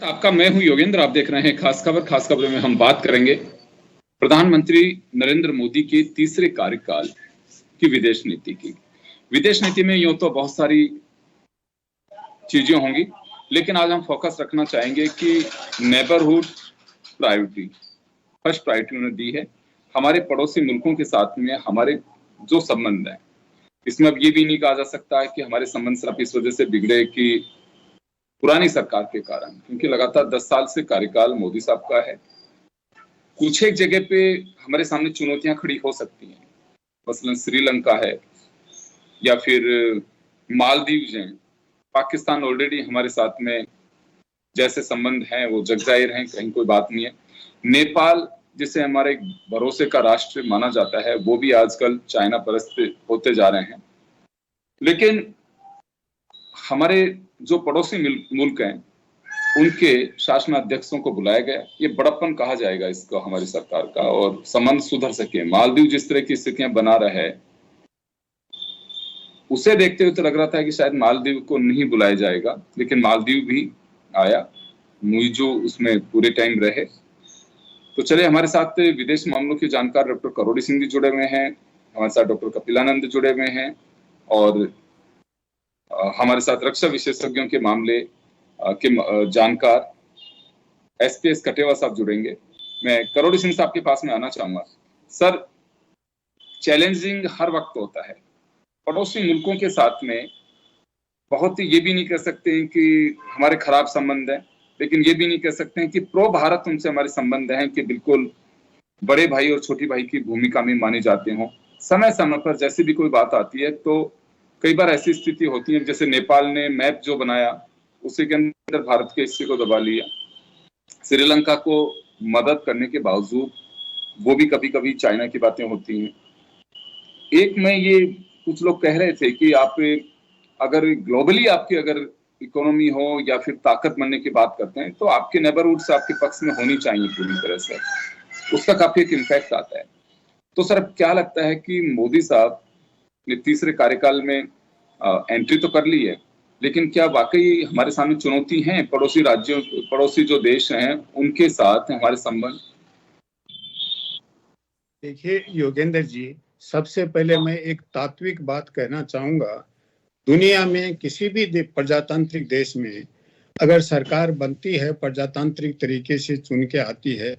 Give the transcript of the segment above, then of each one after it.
आपका मैं हूं योगेंद्र। आप देख रहे हैं खास खबर। खास खबर में हम बात करेंगे प्रधानमंत्री नरेंद्र मोदी के तीसरे कार्यकाल की विदेश नीति की। विदेश नीति में यूं तो बहुत सारी चीजें होंगी, लेकिन आज हम फोकस रखना चाहेंगे कि नेबरहुड प्रायोरिटी, फर्स्ट प्रायोरिटी उन्होंने दी है हमारे पड़ोसी मुल्कों के साथ में हमारे जो संबंध है। इसमें अब ये भी नहीं कहा जा सकता है कि हमारे संबंध सिर्फ इस वजह से बिगड़े कि पुरानी सरकार के कारण, क्योंकि लगातार 10 साल से कार्यकाल मोदी साहब का है। कुछ एक जगह पे हमारे सामने चुनौतियां खड़ी हो सकती हैं, मसलन श्रीलंका है या फिर मालदीव हैं। पाकिस्तान ऑलरेडी हमारे साथ में जैसे संबंध हैं वो जगजाहिर हैं, कहीं कोई बात नहीं है। नेपाल जिसे हमारे भरोसे का राष्ट्र माना जाता है, वो भी आजकल चाइना परस्त होते जा रहे हैं। लेकिन हमारे जो पड़ोसी मुल्क हैं उनके शासनाध्यक्षों को बुलाया गया, ये बड़प्पन कहा जाएगा इसको हमारी सरकार का, और संबंध सुधर सके। मालदीव जिस तरह की स्थितियां बना रहा है उसे देखते हुए तो लग रहा था कि शायद मालदीव को नहीं बुलाया जाएगा, लेकिन मालदीव भी आया, मुइजो उसमें पूरे टाइम रहे। तो चले, हमारे साथ विदेश मामलों के जानकार डॉक्टर करोड़ी सिंह जी जुड़े हुए हैं, हमारे साथ डॉक्टर कपिलानंद जुड़े हुए हैं, और हमारे साथ रक्षा विशेषज्ञों के मामले के जानकार SPS कटेवा साहब जुड़ेंगे। मैं करोड़ी सिंह साहब के पास में आना चाहूंगा। सर, चैलेंजिंग हर वक्त होता है पड़ोसी मुल्कों के साथ में। बहुत ही ये भी नहीं कह सकते हैं कि हमारे खराब संबंध है, लेकिन ये भी नहीं कह सकते हैं कि प्रो भारत उनसे हमारे संबंध हैं कि बिल्कुल बड़े भाई और छोटी भाई की भूमिका में माने जाते हों। समय समय पर जैसे भी कोई बात आती है तो कई बार ऐसी स्थिति होती है, जैसे नेपाल ने मैप जो बनाया उसी के अंदर भारत के हिस्से को दबा लिया। श्रीलंका को मदद करने के बावजूद वो भी कभी कभी चाइना की बातें होती हैं। एक में ये कुछ लोग कह रहे थे कि आप अगर ग्लोबली आपकी अगर इकोनॉमी हो या फिर ताकत बनने की बात करते हैं तो आपके नेबरहुड से आपके पक्ष में होनी चाहिए पूरी तरह से, उसका काफी एक इम्पैक्ट आता है। तो सर, अब क्या लगता है कि मोदी साहब ने तीसरे कार्यकाल में एंट्री तो कर ली है, लेकिन क्या वाकई हमारे सामने चुनौती हैं पड़ोसी राज्यों, पड़ोसी जो देश हैं उनके साथ हमारे संबंध? देखिए योगेंद्र जी, सबसे पहले मैं एक तात्विक बात कहना चाहूंगा। दुनिया में किसी भी प्रजातांत्रिक देश में अगर सरकार बनती है, प्रजातांत्रिक तरीके से चुन के आती है,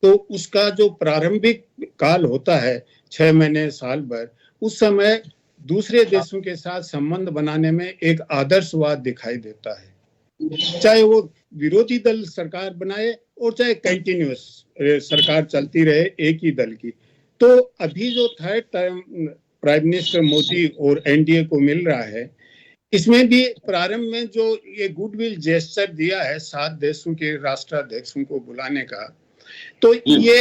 तो उसका जो प्रारंभिक काल होता है 6 महीने साल भर, उस समय दूसरे देशों के साथ संबंध बनाने में एक आदर्शवाद दिखाई देता है। चाहे वो विरोधी दल सरकार बनाए और चाहे कंटिन्यूअस सरकार चलती रहे एक ही दल की। तो अभी जो third time prime minister Modi और NDA को मिल रहा है, इसमें भी प्रारंभ में जो ये गुडविल जेस्चर दिया है 7 देशों के राष्ट्राध्यक्षों को बुलाने का, तो ये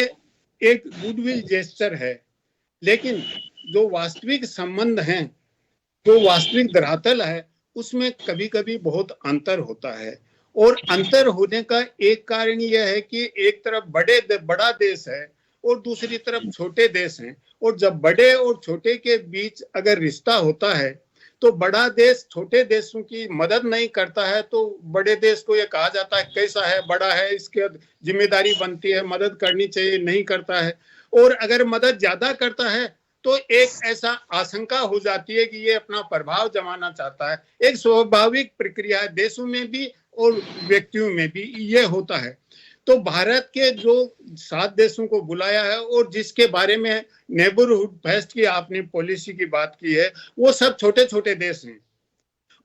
एक गुडविल जेस्चर है। लेकिन जो वास्तविक संबंध हैं, जो वास्तविक धरातल है, उसमें कभी कभी बहुत अंतर होता है। और अंतर होने का एक कारण यह है कि एक तरफ बड़ा देश है और दूसरी तरफ छोटे देश हैं, और जब बड़े और छोटे के बीच अगर रिश्ता होता है तो बड़ा देश छोटे देशों की मदद नहीं करता है, तो बड़े देश को ये कहा जाता है कैसा है, बड़ा है, इसकी जिम्मेदारी बनती है, मदद करनी चाहिए, नहीं करता है। और अगर मदद ज्यादा करता है तो एक ऐसा आशंका हो जाती है कि ये अपना प्रभाव जमाना चाहता है। एक स्वाभाविक प्रक्रिया है, देशों में भी और व्यक्तियों में भी ये होता है। तो भारत के जो 7 देशों को बुलाया है और जिसके बारे में नेबरहुड फर्स्ट की आपने पॉलिसी की बात की है, वो सब छोटे छोटे देश हैं।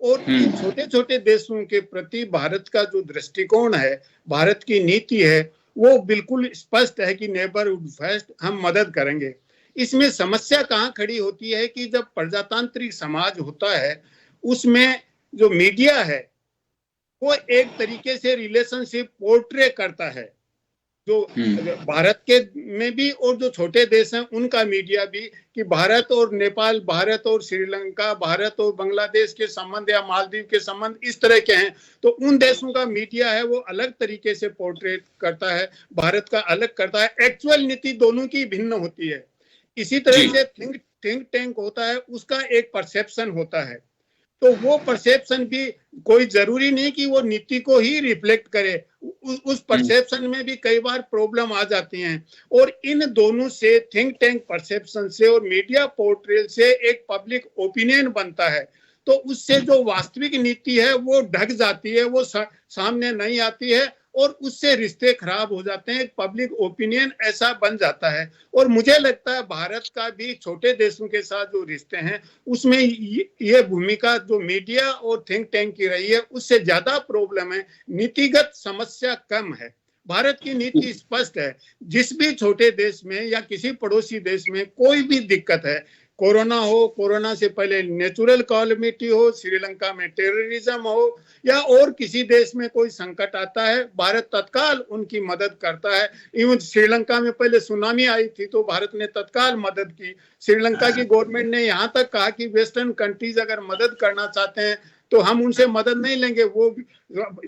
और इन छोटे छोटे देशों के प्रति भारत का जो दृष्टिकोण है, भारत की नीति है, वो बिल्कुल स्पष्ट है कि नेबरहुड फर्स्ट, हम मदद करेंगे। इसमें समस्या कहाँ खड़ी होती है कि जब प्रजातांत्रिक समाज होता है, उसमें जो मीडिया है वो एक तरीके से रिलेशनशिप पोर्ट्रे करता है, जो भारत के में भी और जो छोटे देश हैं उनका मीडिया भी, कि भारत और नेपाल, भारत और श्रीलंका, भारत और बांग्लादेश के संबंध या मालदीव के संबंध इस तरह के हैं। तो उन देशों का मीडिया है वो अलग तरीके से पोर्ट्रेट करता है, भारत का अलग करता है। एक्चुअल नीति दोनों की भिन्न होती है। इसी तरह से थिंक टैंक होता है, उसका एक परसेप्शन होता है। तो वो परसेप्शन भी कोई जरूरी नहीं कि वो नीति को ही रिफ्लेक्ट करे, उस परसेप्शन में भी कई बार प्रॉब्लम आ जाती हैं। और इन दोनों से, थिंक टैंक परसेप्शन से और मीडिया पोर्ट्रेल से एक पब्लिक ओपिनियन बनता है, तो उससे जो वास्तविक नीति है वो ढक जाती है, वो सामने नहीं आती है और उससे रिश्ते खराब हो जाते हैं, पब्लिक ओपिनियन ऐसा बन जाता है। और मुझे लगता है भारत का भी छोटे देशों के साथ जो रिश्ते हैं उसमें ये भूमिका जो मीडिया और थिंक टैंक की रही है उससे ज्यादा प्रॉब्लम है, नीतिगत समस्या कम है। भारत की नीति स्पष्ट है, जिस भी छोटे देश में या किसी पड़ोसी देश में कोई भी दिक्कत है, कोरोना हो, कोरोना से पहले नेचुरल कैलामिटी हो, श्रीलंका में टेररिज्म हो या और किसी देश में कोई संकट आता है, भारत तत्काल उनकी मदद करता है। इवन श्रीलंका में पहले सुनामी आई थी तो भारत ने तत्काल मदद की। श्रीलंका की गवर्नमेंट ने यहाँ तक कहा कि वेस्टर्न कंट्रीज अगर मदद करना चाहते हैं तो हम उनसे मदद नहीं लेंगे, वो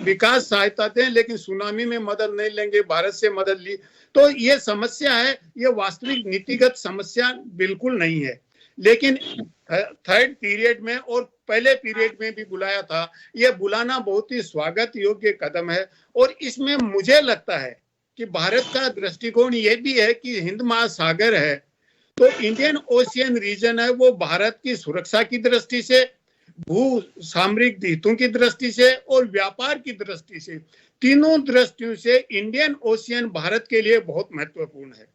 विकास सहायता दें लेकिन सुनामी में मदद नहीं लेंगे, भारत से मदद ली। तो ये समस्या है, ये वास्तविक नीतिगत समस्या बिल्कुल नहीं है। लेकिन थर्ड पीरियड में और पहले पीरियड में भी बुलाया था, यह बुलाना बहुत ही स्वागत योग्य कदम है। और इसमें मुझे लगता है कि भारत का दृष्टिकोण यह भी है कि हिंद महासागर है तो इंडियन ओशियन रीजन है, वो भारत की सुरक्षा की दृष्टि से, भू सामरिक हितों की दृष्टि से और व्यापार की दृष्टि से, तीनों दृष्टियों से इंडियन ओशियन भारत के लिए बहुत महत्वपूर्ण है।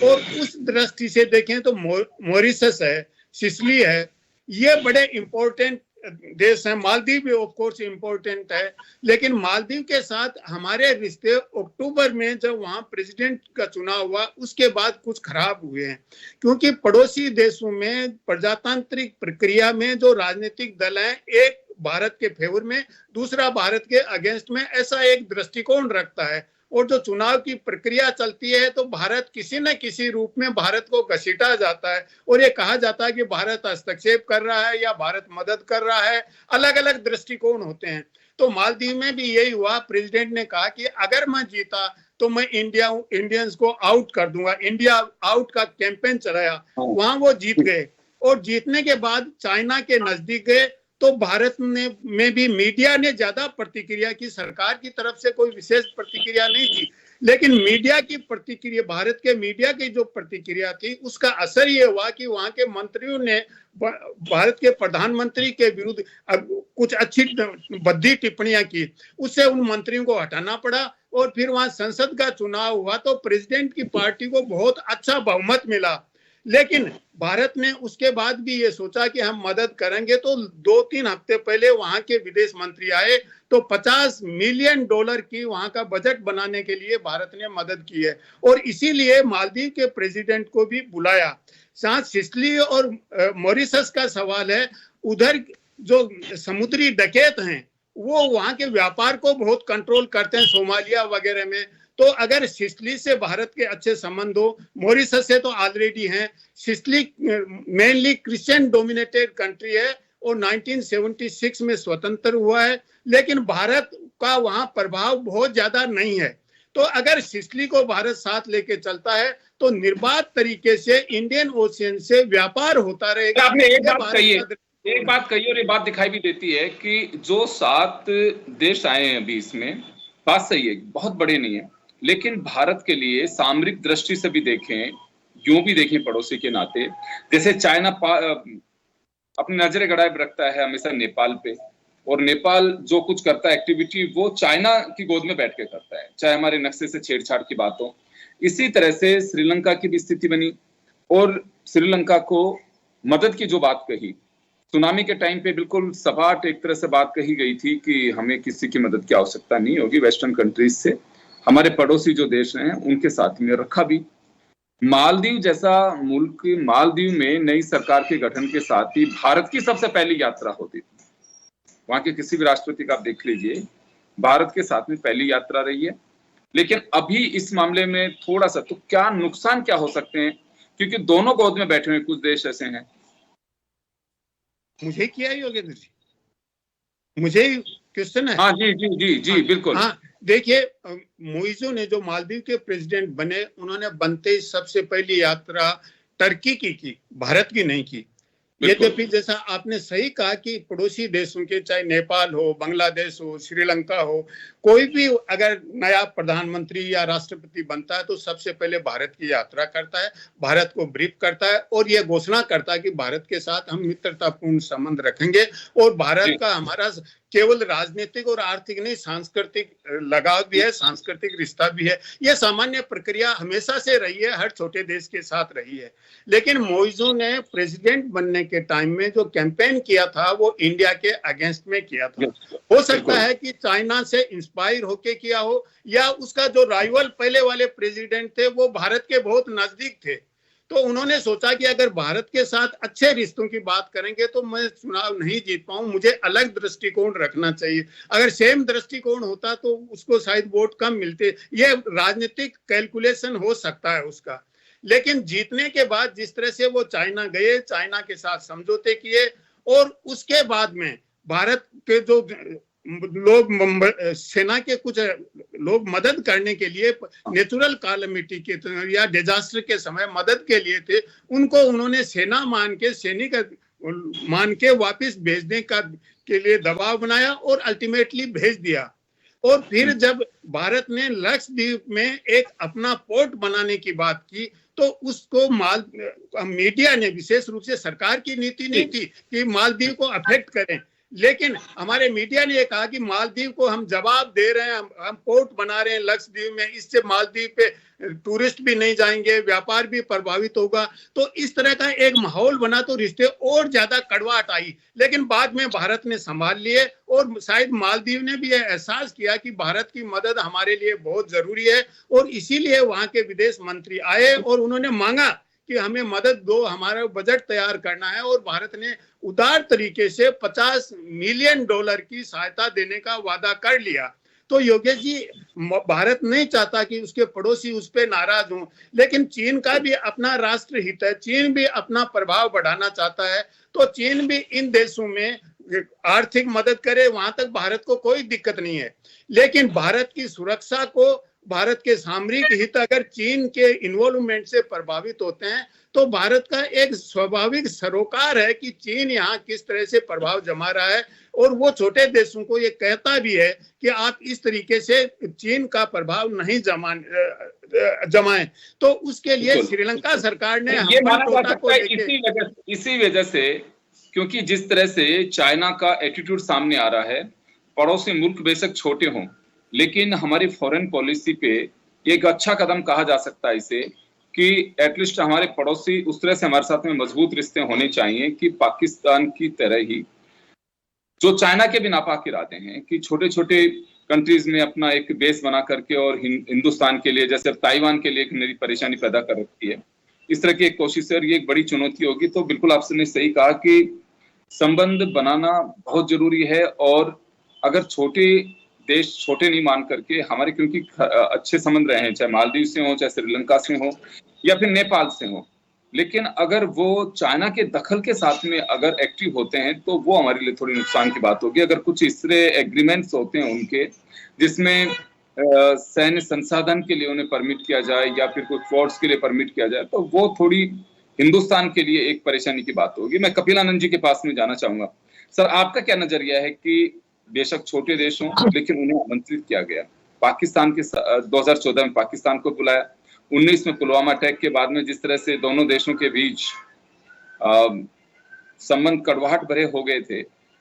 और उस दृष्टि से देखें तो मॉरिशस है, सिसिली है, ये बड़े इंपॉर्टेंट देश हैं। मालदीव भी ऑफ कोर्स इंपॉर्टेंट है, लेकिन मालदीव के साथ हमारे रिश्ते अक्टूबर में जब वहां प्रेसिडेंट का चुनाव हुआ उसके बाद कुछ खराब हुए हैं, क्योंकि पड़ोसी देशों में प्रजातांत्रिक प्रक्रिया में जो राजनीतिक दल हैं, एक भारत के फेवर में, दूसरा भारत के अगेंस्ट में, ऐसा एक दृष्टिकोण रखता है। और जो चुनाव की प्रक्रिया चलती है तो भारत किसी न किसी रूप में भारत को घसीटा जाता है और ये कहा जाता है कि भारत हस्तक्षेप कर रहा है या भारत मदद कर रहा है, अलग अलग दृष्टिकोण होते हैं। तो मालदीव में भी यही हुआ, प्रेसिडेंट ने कहा कि अगर मैं जीता तो मैं इंडियंस को आउट कर दूंगा, इंडिया आउट का कैंपेन चलाया, वहां वो जीत गए। और जीतने के बाद चाइना के नजदीक गए तो भारत में भी मीडिया ने ज्यादा प्रतिक्रिया की, सरकार की तरफ से कोई विशेष प्रतिक्रिया नहीं थी, लेकिन मीडिया की प्रतिक्रिया, भारत के मीडिया की जो प्रतिक्रिया थी उसका असर ये हुआ कि वहां के मंत्रियों ने भारत के प्रधानमंत्री के विरुद्ध कुछ अच्छी भद्दी टिप्पणियां की, उससे उन मंत्रियों को हटाना पड़ा। और फिर वहां संसद का चुनाव हुआ तो प्रेसिडेंट की पार्टी को बहुत अच्छा बहुमत मिला, लेकिन भारत ने उसके बाद भी ये सोचा कि हम मदद करेंगे। तो 2-3 हफ्ते पहले वहां के विदेश मंत्री आए तो $50 मिलियन की वहां का बजट बनाने के लिए भारत ने मदद की है। और इसीलिए मालदीव के प्रेसिडेंट को भी बुलाया। साथ सिसिली और मॉरिशस का सवाल है, उधर जो समुद्री डकैत हैं वो वहां के व्यापार को बहुत कंट्रोल करते हैं, सोमालिया वगैरह में। तो अगर सिसिली से भारत के अच्छे संबंध हो, मॉरिशस से तो ऑलरेडी हैं, Sicily mainly Christian dominated country है और 1976 में स्वतंत्र हुआ है, लेकिन भारत का वहां प्रभाव बहुत ज्यादा नहीं है। तो अगर सिसिली को भारत साथ लेके चलता है तो निर्बाध तरीके से इंडियन ओशियन से व्यापार होता रहेगा। आपने एक बात कही और ये बात दिखाई भी देती है कि जो 7 देश आए हैं अभी, इसमें बात सही है, बहुत बड़े नहीं है, लेकिन भारत के लिए सामरिक दृष्टि से भी देखें, यूं भी देखें पड़ोसी के नाते, जैसे चाइना अपनी नजरें गड़ाए रखता है हमेशा नेपाल पे, और नेपाल जो कुछ करता है एक्टिविटी वो चाइना की गोद में बैठ के करता है, चाहे हमारे नक्शे से छेड़छाड़ की बात हो। इसी तरह से श्रीलंका की भी स्थिति बनी और श्रीलंका को मदद की जो बात कही, सुनामी के टाइम पे बिल्कुल सपाट एक तरह से बात कही गई थी कि हमें किसी की मदद की आवश्यकता नहीं होगी, वेस्टर्न कंट्रीज से हमारे पड़ोसी जो देश हैं उनके साथ में रखा भी। मालदीव जैसा मुल्क, मालदीव में नई सरकार के गठन के साथ ही भारत की सबसे पहली यात्रा होती थी। वहां के किसी भी राष्ट्रपति का आप देख लीजिए, भारत के साथ में पहली यात्रा रही है। लेकिन अभी इस मामले में थोड़ा सा तो क्या नुकसान क्या हो सकते हैं, क्योंकि दोनों गोद में बैठे हुए कुछ देश ऐसे हैं। मुझे क्या योगेंद्र जी, मुझे क्वेश्चन है। हाँ जी जी जी जी बिल्कुल। हाँ देखिए, मोइजो ने जो मालदीव के प्रेसिडेंट बने, उन्होंने बनते ही सबसे पहली यात्रा टर्की की भारत की नहीं की। यद्यपि जैसा आपने सही कहा कि पड़ोसी देशों के, चाहे नेपाल हो, बांग्लादेश हो, श्रीलंका हो, कोई भी अगर नया प्रधानमंत्री या राष्ट्रपति बनता है तो सबसे पहले भारत की यात्रा करता है, भारत को ब्रीफ करता है और यह घोषणा करता है कि भारत के साथ हम मित्रतापूर्ण संबंध रखेंगे और भारत का हमारा केवल राजनीतिक और आर्थिक नहीं, सांस्कृतिक लगाव भी है, सांस्कृतिक रिश्ता भी है। यह सामान्य प्रक्रिया हमेशा से रही है, हर छोटे देश के साथ रही है। लेकिन मोइजू ने प्रेसिडेंट बनने के टाइम में जो कैंपेन किया था वो इंडिया के अगेंस्ट में किया था। हो सकता है कि चाइना से इंस्पायर होके किया हो, या उसका जो राइवल पहले वाले प्रेसिडेंट थे वो भारत के बहुत नजदीक थे, तो उन्होंने सोचा कि अगर भारत के साथ अच्छे रिश्तों की बात करेंगे तो मैं चुनाव नहीं जीत पाऊं, मुझे अलग दृष्टिकोण रखना चाहिए। अगर सेम दृष्टिकोण होता तो उसको शायद वोट कम मिलते। ये राजनीतिक कैलकुलेशन हो सकता है उसका। लेकिन जीतने के बाद जिस तरह से वो चाइना गए, चाइना के साथ समझौते किए, और उसके बाद में भारत के जो लोग, सेना के कुछ लोग मदद करने के लिए नेचुरल कैलामिटी के या डिजास्टर के समय मदद के लिए थे, उनको उन्होंने सेना मान के, सैनिक मान के वापस भेजने का के लिए दबाव बनाया और अल्टीमेटली भेज दिया। और फिर जब भारत ने लक्षद्वीप में एक अपना पोर्ट बनाने की बात की तो उसको मीडिया ने, विशेष रूप से सरकार की नीति नहीं थी कि मालदीव को अफेक्ट करें, लेकिन हमारे मीडिया ने कहा कि मालदीव को हम जवाब दे रहे हैं, हम पोर्ट बना रहे हैं लक्षद्वीप में, इससे मालदीव पे टूरिस्ट भी नहीं जाएंगे, व्यापार भी प्रभावित होगा। तो इस तरह का एक माहौल बना तो रिश्ते और ज्यादा कड़वाहट आई। लेकिन बाद में भारत ने संभाल लिए और शायद मालदीव ने भी एहसास किया कि भारत की मदद हमारे लिए बहुत जरूरी है, और इसीलिए वहां के विदेश मंत्री आए और उन्होंने मांगा कि हमें मदद दो, हमारा बजट तैयार करना है। और भारत ने उदार तरीके से $50 मिलियन की सहायता देने का वादा कर लिया। तो योगेश जी, भारत नहीं चाहता कि उसके पड़ोसी उस पर नाराज हों, लेकिन चीन का भी अपना राष्ट्र हित है, चीन भी अपना प्रभाव बढ़ाना चाहता है, तो चीन भी इन देशों में आर्थिक मदद करे, वहां तक भारत को कोई दिक्कत नहीं है। लेकिन भारत की सुरक्षा को, भारत के सामरिक हित अगर चीन के इन्वॉल्वमेंट से प्रभावित होते हैं तो भारत का एक स्वाभाविक सरोकार है कि चीन यहाँ किस तरह से प्रभाव जमा रहा है, और वो छोटे देशों को ये कहता भी है कि आप इस तरीके से चीन का प्रभाव नहीं जमाएं। तो उसके लिए श्रीलंका सरकार ने ये माना जा सकता है इसी वजह से, क्योंकि जिस तरह से चाइना का एटीट्यूड सामने आ रहा है, पड़ोसी मुल्क बेशक छोटे हों लेकिन हमारी फॉरेन पॉलिसी पे एक अच्छा कदम कहा जा सकता है इसे, कि एटलीस्ट हमारे पड़ोसी उस तरह से हमारे साथ में मजबूत रिश्ते होने चाहिए कि पाकिस्तान की तरह ही, जो चाइना के भी नापाक इरादे हैं कि छोटे छोटे कंट्रीज में अपना एक बेस बना करके और हिंदुस्तान के लिए, जैसे ताइवान के लिए एक नई परेशानी पैदा कर रखी है, इस तरह की एक कोशिश है और ये एक बड़ी चुनौती होगी। तो बिल्कुल आपने सही कहा कि संबंध बनाना बहुत जरूरी है, और अगर छोटे देश छोटे नहीं मान करके हमारे, क्योंकि अच्छे संबंध रहे हैं, चाहे मालदीव से हो, चाहे श्रीलंका से हो या फिर नेपाल से हो, लेकिन अगर वो चाइना के दखल के साथ में अगर एक्टिव होते हैं तो वो हमारे लिए थोड़ी नुकसान की बात होगी। अगर कुछ इस तरह एग्रीमेंट्स होते हैं उनके जिसमें सैन्य संसाधन के लिए उन्हें परमिट किया जाए या फिर कुछ फोर्स के लिए परमिट किया जाए, तो वो थोड़ी हिंदुस्तान के लिए एक परेशानी की बात होगी। मैं कपिलानंद जी के पास में जाना चाहूंगा। सर, आपका क्या नजरिया है कि बेशक छोटे देश हों लेकिन उन्हें आमंत्रित किया गया, पाकिस्तान के 2014 में पाकिस्तान को बुलाया, 19 में पुलवामा अटैक के बाद में जिस तरह से दोनों देशों के बीच संबंध कड़वाहट भरे हो गए थे,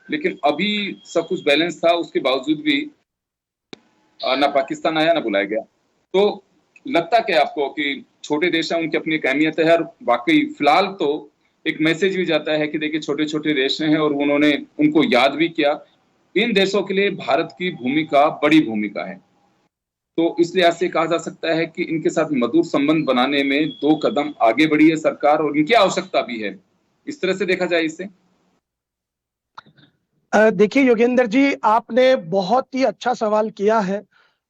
लेकिन अभी सब कुछ बैलेंस था, उसके बावजूद भी ना पाकिस्तान आया ना बुलाया गया। तो लगता क्या आपको कि छोटे देश हैं, उनकी अपनी एक अहमियत है, और वाकई फिलहाल तो एक मैसेज भी जाता है कि देखिए छोटे छोटे देश हैं और उन्होंने उनको याद भी किया। इन देशों के लिए भारत की भूमिका बड़ी भूमिका है, तो इसलिए ऐसे कहा जा सकता है कि इनके साथ मधुर संबंध बनाने में 2 कदम आगे बढ़ी है सरकार, और इनकी आवश्यकता भी है। इस तरह से देखा जाए इसे। देखिए योगेंद्र जी, आपने बहुत ही अच्छा सवाल किया है,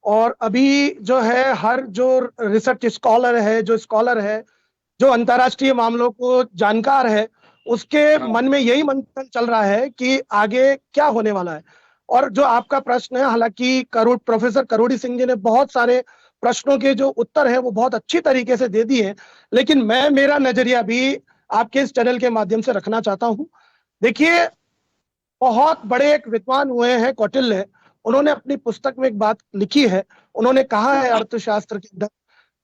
और अभी जो है हर जो रिसर्च स्कॉलर है, जो अंतर्राष्ट्रीय मामलों को जानकार है, उसके मन में यही मंथन चल रहा है कि आगे क्या होने वाला है। और जो आपका प्रश्न है, हालांकि प्रोफेसर करोड़ी सिंह जी ने बहुत सारे प्रश्नों के जो उत्तर है वो बहुत अच्छी तरीके से दे दिए हैं, लेकिन मेरा नजरिया भी आपके इस चैनल के माध्यम से रखना चाहता हूं। देखिए, बहुत बड़े एक विद्वान हुए हैं कौटिल्य, उन्होंने अपनी पुस्तक में एक बात लिखी है। उन्होंने कहा है अर्थशास्त्र के अंदर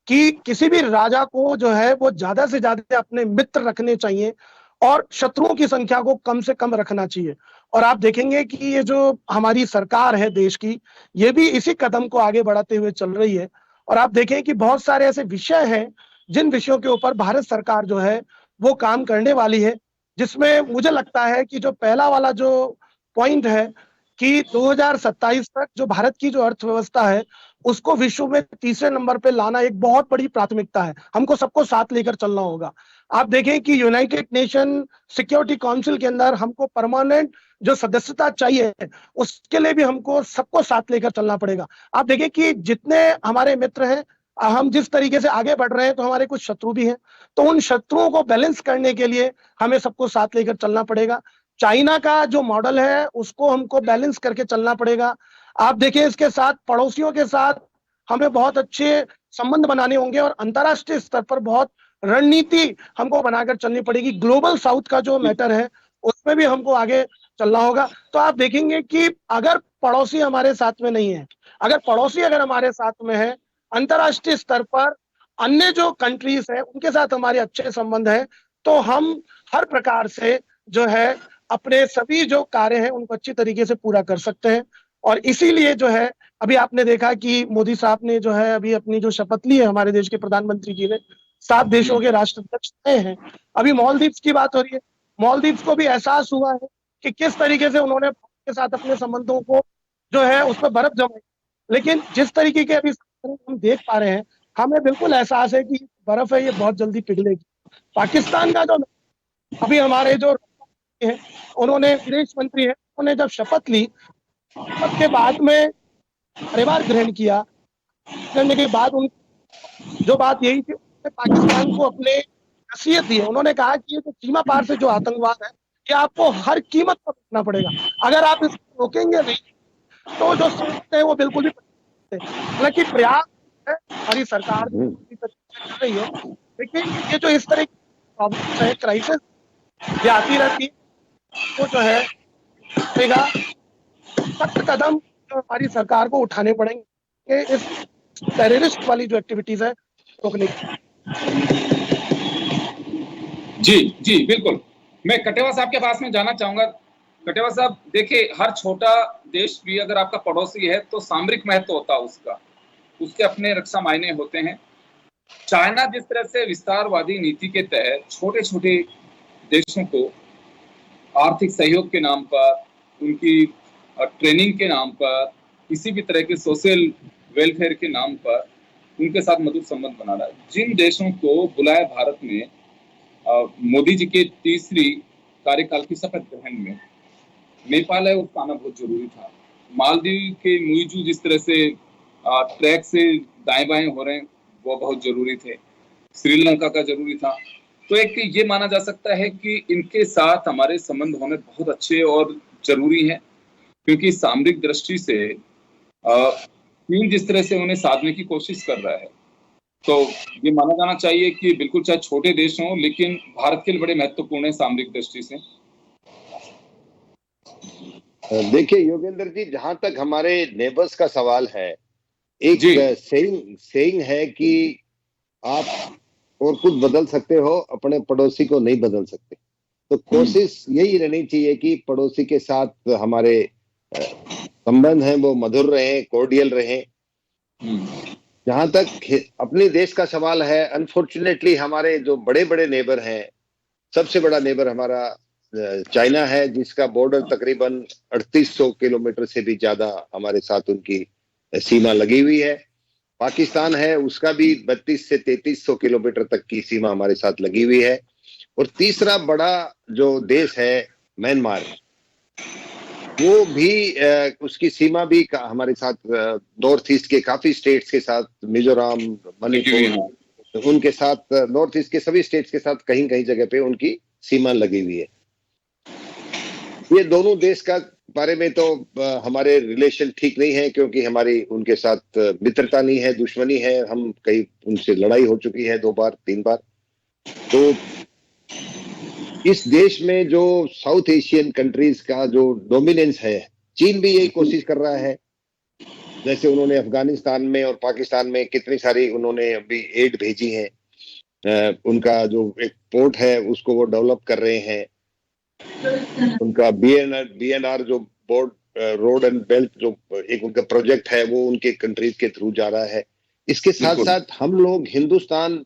कि किसी भी राजा को जो है वो ज्यादा से ज्यादा अपने मित्र रखने चाहिए और शत्रुओं की संख्या को कम से कम रखना चाहिए। और आप देखेंगे कि ये जो हमारी सरकार है देश की, ये भी इसी कदम को आगे बढ़ाते हुए चल रही है। और आप देखें कि बहुत सारे ऐसे विषय हैं जिन विषयों के ऊपर भारत सरकार जो है वो काम करने वाली है, जिसमें मुझे लगता है कि जो पहला वाला जो पॉइंट है कि 2027 तक जो भारत की जो अर्थव्यवस्था है उसको विश्व में तीसरे नंबर पे लाना एक बहुत बड़ी प्राथमिकता है। हमको सबको साथ लेकर चलना होगा। आप देखें कि यूनाइटेड नेशन सिक्योरिटी काउंसिल के अंदर हमको परमानेंट जो सदस्यता चाहिए, उसके लिए भी हमको सबको साथ लेकर चलना पड़ेगा। आप देखें कि जितने हमारे मित्र हैं, हम जिस तरीके से आगे बढ़ रहे हैं तो हमारे कुछ शत्रु भी हैं, तो उन शत्रुओं को बैलेंस करने के लिए हमें सबको साथ लेकर चलना पड़ेगा। चाइना का जो मॉडल है उसको हमको बैलेंस करके चलना पड़ेगा। आप देखिए, इसके साथ पड़ोसियों के साथ हमें बहुत अच्छे संबंध बनाने होंगे और अंतर्राष्ट्रीय स्तर पर बहुत रणनीति हमको बनाकर चलनी पड़ेगी। ग्लोबल साउथ का जो मैटर है उसमें भी हमको आगे चलना होगा। तो आप देखेंगे कि अगर पड़ोसी हमारे साथ में नहीं है, अगर हमारे साथ में है, अंतर्राष्ट्रीय स्तर पर अन्य जो कंट्रीज है उनके साथ हमारे अच्छे संबंध है, तो हम हर प्रकार से जो है अपने सभी जो कार्य हैं उनको अच्छी तरीके से पूरा कर सकते हैं। और इसीलिए जो है अभी आपने देखा कि मोदी साहब ने जो है अभी अपनी जो शपथ ली है, हमारे देश के प्रधानमंत्री जी ने 7 देशों के राष्ट्राध्यक्ष तय हैं। अभी मालदीव्स की बात हो रही है, मालदीव्स को भी एहसास हुआ है कि किस तरीके से उन्होंने भारत के साथ अपने संबंधों को जो है उस पर बर्फ जमाई, लेकिन जिस तरीके के अभी हम देख पा रहे हैं, हमें बिल्कुल एहसास है कि बर्फ है ये बहुत जल्दी पिघलेगी। पाकिस्तान का जो अभी हमारे जो है, उन्होंने विदेश मंत्री है, उन्होंने जब शपथ ली, शपथ के बाद में कार्यभार ग्रहण किया, करने के बाद उन जो बात यही थी, उन्होंने पाकिस्तान को अपने नसीहत दी है। उन्होंने कहा कि ये जो सीमा पार से जो आतंकवाद है ये आपको हर कीमत पर रोकना पड़ेगा। अगर आप इसको रोकेंगे नहीं तो जो समझते हैं वो बिल्कुल भी, हालांकि प्रयास है हमारी सरकार कर रही है, लेकिन ये जो इस तरह की प्रॉब्लम है, क्राइसिस ये आती रहती है, वो जो है सख्त कदम जो हमारी सरकार को उठाने पड़ेंगे इस टेररिस्ट वाली जो एक्टिविटीज है रोकने की। जी बिल्कुल। मैं कटेवा साहब के पास में जाना चाहूंगा। कटेवा साहब, देखिए, हर छोटा देश भी अगर आपका पड़ोसी है तो सामरिक महत्व होता है उसका, उसके अपने रक्षा मायने होते हैं। चाइना जिस तरह से विस्तारवादी नीति के तहत छोटे छोटे देशों को आर्थिक सहयोग के नाम पर, उनकी ट्रेनिंग के नाम पर, किसी भी तरह के सोशल वेलफेयर के नाम पर उनके साथ मधुर संबंध बना रहा है। जिन देशों को बुलाया भारत में मोदी जी के तीसरी कार्यकाल की शपथ ग्रहण में, नेपाल है, उसका आना बहुत जरूरी था। मालदीव के मुइजू जिस तरह से ट्रैक से दाएं बाएं हो रहे हैं वो बहुत जरूरी थे। श्रीलंका का जरूरी था। तो एक ये माना जा सकता है कि इनके साथ हमारे संबंध होने बहुत अच्छे और जरूरी हैं, क्योंकि सामरिक दृष्टि से चीन जिस तरह से उन्हें साधने की कोशिश कर रहा है, तो ये माना जाना चाहिए कि बिल्कुल चाहे छोटे देश हों लेकिन भारत के लिए बड़े महत्वपूर्ण है सामरिक दृष्टि से। देखिए योगेंद्र जी, जहां तक हमारे नेबर्स का सवाल है, एक सेइंग है कि आप और कुछ बदल सकते हो, अपने पड़ोसी को नहीं बदल सकते। तो कोशिश यही रहनी चाहिए कि पड़ोसी के साथ हमारे संबंध हैं वो मधुर रहे, कोर्डियल रहे। जहां तक अपने देश का सवाल है, अनफॉर्चुनेटली हमारे जो बड़े बड़े नेबर हैं, सबसे बड़ा नेबर हमारा चाइना है, जिसका बॉर्डर तकरीबन 3800 किलोमीटर से भी ज्यादा हमारे साथ उनकी सीमा लगी हुई है। पाकिस्तान है, उसका भी 32 से 3300 किलोमीटर तक की सीमा हमारे साथ लगी हुई है। और तीसरा बड़ा जो देश है म्यांमार, वो भी उसकी सीमा भी हमारे साथ नॉर्थ ईस्ट के काफी स्टेट्स के साथ, मिजोरम, मणिपुर, उनके साथ, नॉर्थ ईस्ट के सभी स्टेट्स के साथ कहीं कहीं जगह पे उनकी सीमा लगी हुई है। ये दोनों देश का बारे में तो हमारे रिलेशन ठीक नहीं है, क्योंकि हमारी उनके साथ मित्रता नहीं है, दुश्मनी है। हम कई उनसे लड़ाई हो चुकी है, 2 बार 3 बार। तो इस देश में जो साउथ एशियन कंट्रीज का जो डोमिनेंस है, चीन भी यही कोशिश कर रहा है। जैसे उन्होंने अफगानिस्तान में और पाकिस्तान में कितनी सारी उन्होंने अभी एड भेजी है। उनका जो एक पोर्ट है उसको वो डेवलप कर रहे हैं। उनका BNR जो बोर्ड रोड एंड बेल्ट जो एक उनका प्रोजेक्ट है वो उनके कंट्रीज के थ्रू जा रहा है। इसके साथ साथ हम लोग हिंदुस्तान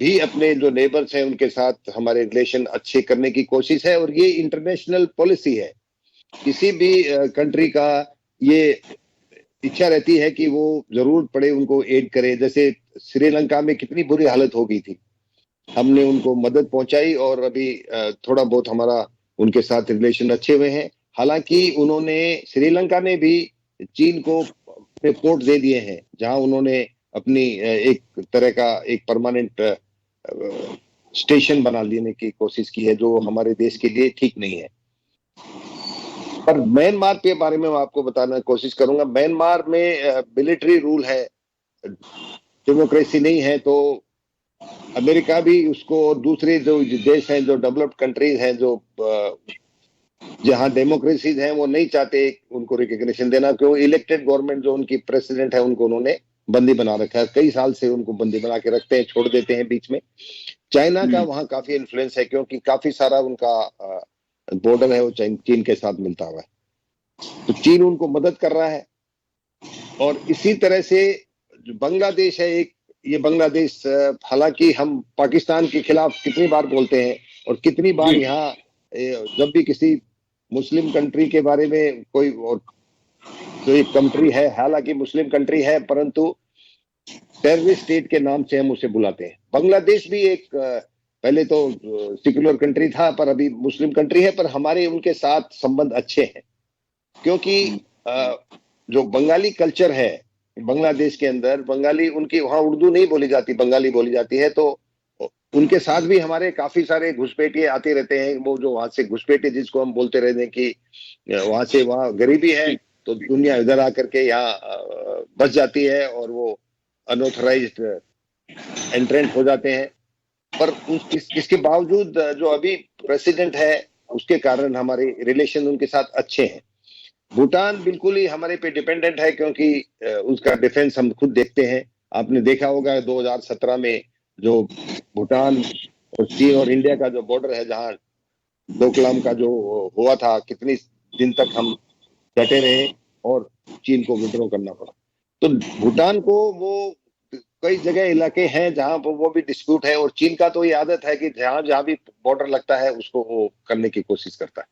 भी अपने जो नेबर्स हैं उनके साथ हमारे रिलेशन अच्छे करने की कोशिश है, और ये इंटरनेशनल पॉलिसी है। किसी भी कंट्री का ये इच्छा रहती है कि वो जरूर पड़े उनको एड करे। जैसे श्रीलंका में कितनी बुरी हालत हो गई थी, हमने उनको मदद पहुंचाई, और अभी थोड़ा बहुत हमारा उनके साथ रिलेशन अच्छे हुए हैं। हालांकि उन्होंने श्रीलंका ने भी चीन को पोर्ट दे दिए हैं, जहां उन्होंने अपनी एक तरह का एक परमानेंट स्टेशन बना लेने की कोशिश की है, जो हमारे देश के लिए ठीक नहीं है। पर म्यांमार के बारे में मैं आपको बताना कोशिश करूंगा। म्यांमार में मिलिट्री रूल है, डेमोक्रेसी नहीं है। तो अमेरिका भी उसको, और दूसरे जो देश हैं जो डेवलप्ड कंट्रीज हैं जो जहां डेमोक्रेसीज हैं, वो नहीं चाहते उनको रिकग्निशन देना। क्यों? इलेक्टेड गवर्नमेंट जो उनकी प्रेसिडेंट है उनको उन्होंने बंदी बना रखा है। कई साल से उनको बंदी बना के रखते हैं, छोड़ देते हैं बीच में। चाइना का वहां काफी इन्फ्लुएंस है, क्योंकि काफी सारा उनका बॉर्डर है वो चीन के साथ मिलता हुआ है। तो चीन उनको मदद कर रहा है। और इसी तरह से जो बांग्लादेश है, एक ये बांग्लादेश, हालांकि हम पाकिस्तान के खिलाफ कितनी बार बोलते हैं, और कितनी बार यहाँ जब भी किसी मुस्लिम कंट्री के बारे में कोई, और जो एक कंट्री है, हालांकि मुस्लिम कंट्री है, परंतु टेररिस्ट स्टेट के नाम से हम उसे बुलाते हैं। बांग्लादेश भी एक पहले तो सेक्युलर कंट्री था, पर अभी मुस्लिम कंट्री है, पर हमारे उनके साथ संबंध अच्छे हैं। क्योंकि जो बंगाली कल्चर है बांग्लादेश के अंदर, बंगाली, उनकी वहां उर्दू नहीं बोली जाती, बंगाली बोली जाती है। तो उनके साथ भी हमारे काफी सारे घुसपैठिए आते रहते हैं। वो जो वहां से घुसपैठिए जिसको हम बोलते रहते हैं कि वहां से, वहां गरीबी है तो दुनिया इधर आकर के यहाँ बस जाती है, और वो अनऑथराइज्ड एंट्रेंट हो जाते हैं। पर इसके बावजूद जो अभी प्रेसिडेंट है उसके कारण हमारे रिलेशन उनके साथ अच्छे हैं। भूटान बिल्कुल ही हमारे पे डिपेंडेंट है, क्योंकि उसका डिफेंस हम खुद देखते हैं। आपने देखा होगा 2017 में जो भूटान और चीन और इंडिया का जो बॉर्डर है, जहां डोकलाम का जो हुआ था, कितनी दिन तक हम डटे रहे और चीन को विड्रॉ करना पड़ा। तो भूटान को वो कई जगह इलाके हैं जहां पर वो भी डिस्प्यूट है, और चीन का तो ये आदत है कि जहां भी बॉर्डर लगता है उसको वो करने की कोशिश करता है।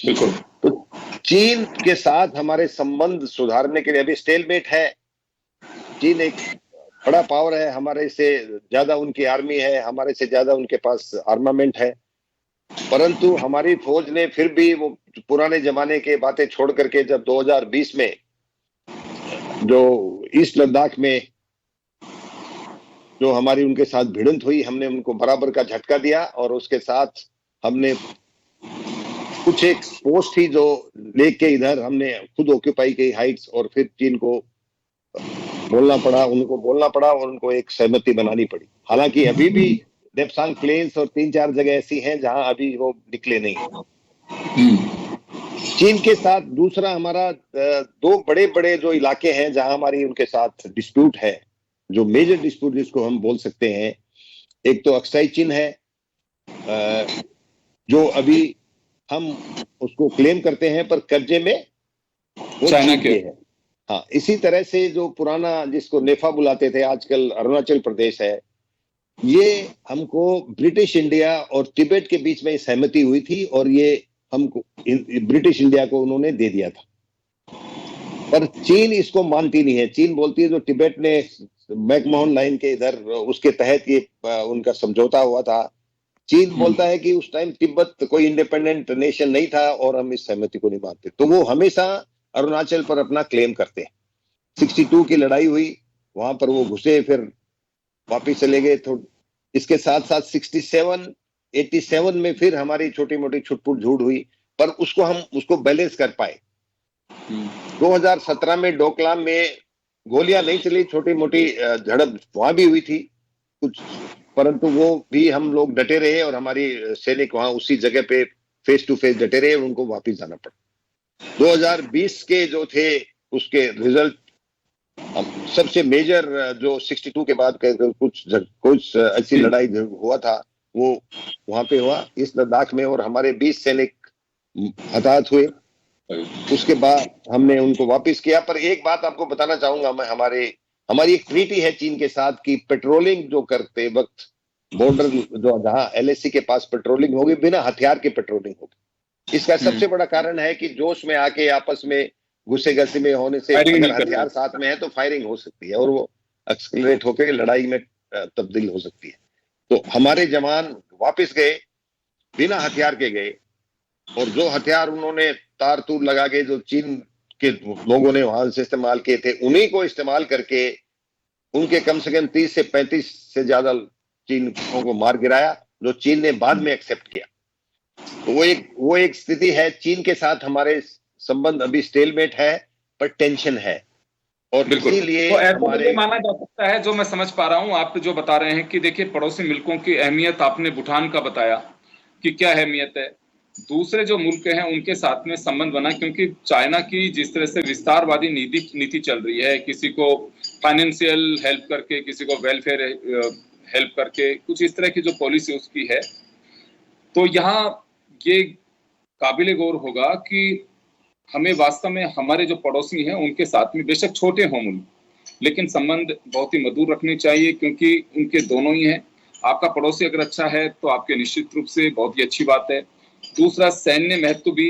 बिल्कुल। तो चीन के साथ हमारे संबंध सुधारने के लिए अभी स्टेलमेट है। चीन एक बड़ा पावर है, हमारे से ज्यादा उनकी आर्मी है, हमारे से ज्यादा उनके पास आर्मामेंट है, परंतु हमारी फौज ने फिर भी वो पुराने जमाने के बातें छोड़ करके, जब 2020 में जो ईस्ट लद्दाख में जो हमारी उनके साथ भिड़ंत हुई, हमने उनको बराबर का झटका दिया, और उसके साथ हमने कुछ एक पोस्ट थी जो लेके इधर हमने खुद ऑक्यूपाई की हाइट्स, और फिर चीन को बोलना पड़ा, उनको बोलना पड़ा, और उनको एक सहमति बनानी पड़ी। हालांकि अभी भी देपसांग प्लेन्स और 3-4 जगह ऐसी हैं जहां अभी वो निकले नहीं। चीन के साथ दूसरा हमारा 2 बड़े बड़े जो इलाके हैं जहां हमारी उनके साथ डिस्प्यूट है, जो मेजर डिस्प्यूट जिसको हम बोल सकते हैं, एक तो अक्साई चीन है, जो अभी हम उसको क्लेम करते हैं, पर कब्जे में चाइना के है। हाँ, इसी तरह से जो पुराना जिसको नेफा बुलाते थे, आजकल अरुणाचल प्रदेश है, ये हमको ब्रिटिश इंडिया और तिब्बत के बीच में सहमति हुई थी, और ये हमको ब्रिटिश इंडिया को उन्होंने दे दिया था। पर चीन इसको मानती नहीं है। चीन बोलती है जो तिब्बत ने मैकमोहन लाइन के इधर उसके तहत ये उनका समझौता हुआ था, चीन बोलता है कि उस टाइम तिब्बत कोई इंडिपेंडेंट नेशन नहीं था और हम इस सहमति को नहीं मानते। तो वो हमेशा अरुणाचल पर अपना क्लेम करते हैं। 62 की लड़ाई हुई, वहां पर वो घुसे, फिर वापिस चले गए। तो इसके साथ साथ 67, 87 में फिर हमारी छोटी मोटी छुटपुट झूठ हुई, पर हम उसको बैलेंस कर पाए। 2017 में डोकलाम में गोलियां नहीं चली, छोटी मोटी झड़प वहां भी हुई थी कुछ, परंतु वो भी हम लोग डटे रहे और हमारी सैनिक वहां उसी जगह पे फेस टू फेस डटे रहे और उनको वापस जाना पड़ा। 2020 के जो थे उसके रिजल्ट सबसे मेजर जो 62 के बाद कुछ ऐसी लड़ाई हुआ था वो वहां पे हुआ इस लद्दाख में, और हमारे 20 सैनिक हताहत हुए। उसके बाद हमने उनको वापस किया। पर एक बात आपको बताना चाहूंगा मैं, हमारी एक ट्रीटी है चीन के साथ कि पेट्रोलिंग जो करते वक्त बॉर्डर जो जहां LAC के पास पेट्रोलिंग होगी, बिना हथियार के पेट्रोलिंग होगी। इसका सबसे बड़ा कारण है कि जोश में आके आपस में गुस्से गस्से में होने से अगर हथियार साथ में है तो फायरिंग हो सकती है और वो एक्सलेरेट होकर लड़ाई में तब्दील हो सकती है। तो हमारे जवान वापस गए, बिना हथियार के गए, और जो हथियार उन्होंने तार तूर लगा के जो चीन के लोगों ने वहां से इस्तेमाल किए थे, उन्हीं को इस्तेमाल करके उनके कम से कम 30 से 35 से ज्यादा चीनियों को मार गिराया, जो चीन ने बाद में एक्सेप्ट किया। तो वो एक स्थिति है। चीन के साथ हमारे संबंध अभी स्टेलमेट है, पर टेंशन है, और इसीलिए तो हमारे माना जा सकता है, जो मैं समझ पा रहा हूं आप जो बता रहे हैं कि देखिए पड़ोसी मुल्कों की अहमियत, आपने भूटान का बताया कि क्या अहमियत है, दूसरे जो मुल्क हैं उनके साथ में संबंध बना, क्योंकि चाइना की जिस तरह से विस्तारवादी नीति चल रही है, किसी को फाइनेंशियल हेल्प करके, किसी को वेलफेयर हेल्प करके, कुछ इस तरह की जो पॉलिसी उसकी है, तो यहाँ ये काबिले गौर होगा कि हमें वास्तव में हमारे जो पड़ोसी हैं उनके साथ में बेशक छोटे हों मुल्क, लेकिन संबंध बहुत ही मधुर रखने चाहिए, क्योंकि उनके दोनों ही हैं। आपका पड़ोसी अगर अच्छा है तो आपके निश्चित रूप से बहुत ही अच्छी बात है। दूसरा, सैन्य महत्व भी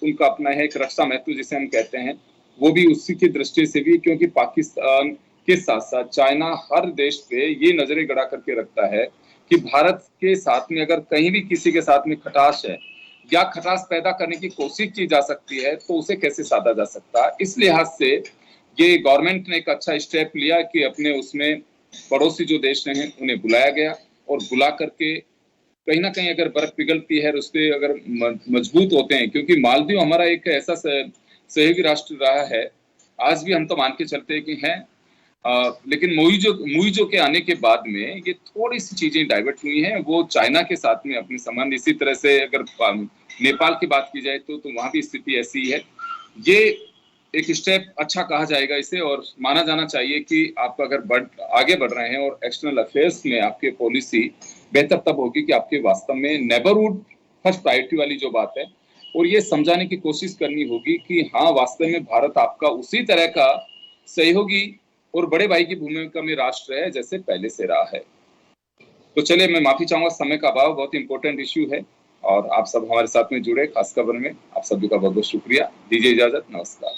उनका अपना है, एक रक्षा महत्व जिसे हम कहते हैं, वो भी उसी की दृष्टि से भी, क्योंकि पाकिस्तान के साथ साथ चाइना हर देश पे ये नजरें गड़ा करके रखता है कि भारत के साथ में अगर कहीं भी किसी के साथ में खटास है या खटास पैदा करने की कोशिश की जा सकती है तो उसे कैसे साधा जा सकता है। इस लिहाज से ये गवर्नमेंट ने एक अच्छा स्टेप लिया कि अपने उसमें पड़ोसी जो देश हैं उन्हें बुलाया गया, और बुला करके कहीं ना कहीं अगर बर्फ पिघलती है और उसके अगर मजबूत होते हैं, क्योंकि मालदीव हमारा एक ऐसा सहयोगी राष्ट्र रहा है, आज भी हम तो मान के चलते हैं कि हैं, लेकिन मुइजो के आने के बाद में ये थोड़ी सी चीजें डाइवर्ट हुई हैं। वो चाइना के साथ में अपने संबंध, इसी तरह से अगर नेपाल की बात की जाए तो वहां भी स्थिति ऐसी ही है। ये एक स्टेप अच्छा कहा जाएगा इसे, और माना जाना चाहिए कि आप अगर आगे बढ़ रहे हैं और एक्सटर्नल अफेयर्स में आपके पॉलिसी बेहतर तब होगी कि आपके वास्तव में नेबरहुड फर्स्ट प्रायोरिटी वाली जो बात है, और ये समझाने की कोशिश करनी होगी कि हाँ वास्तव में भारत आपका उसी तरह का सहयोगी और बड़े भाई की भूमिका में राष्ट्र है जैसे पहले से रहा है। तो चलिए, मैं माफी चाहूंगा, समय का अभाव, बहुत इंपॉर्टेंट इश्यू है और आप सब हमारे साथ में जुड़े खास खबर में, आप सभी का बहुत बहुत शुक्रिया। दीजिए इजाजत, नमस्कार।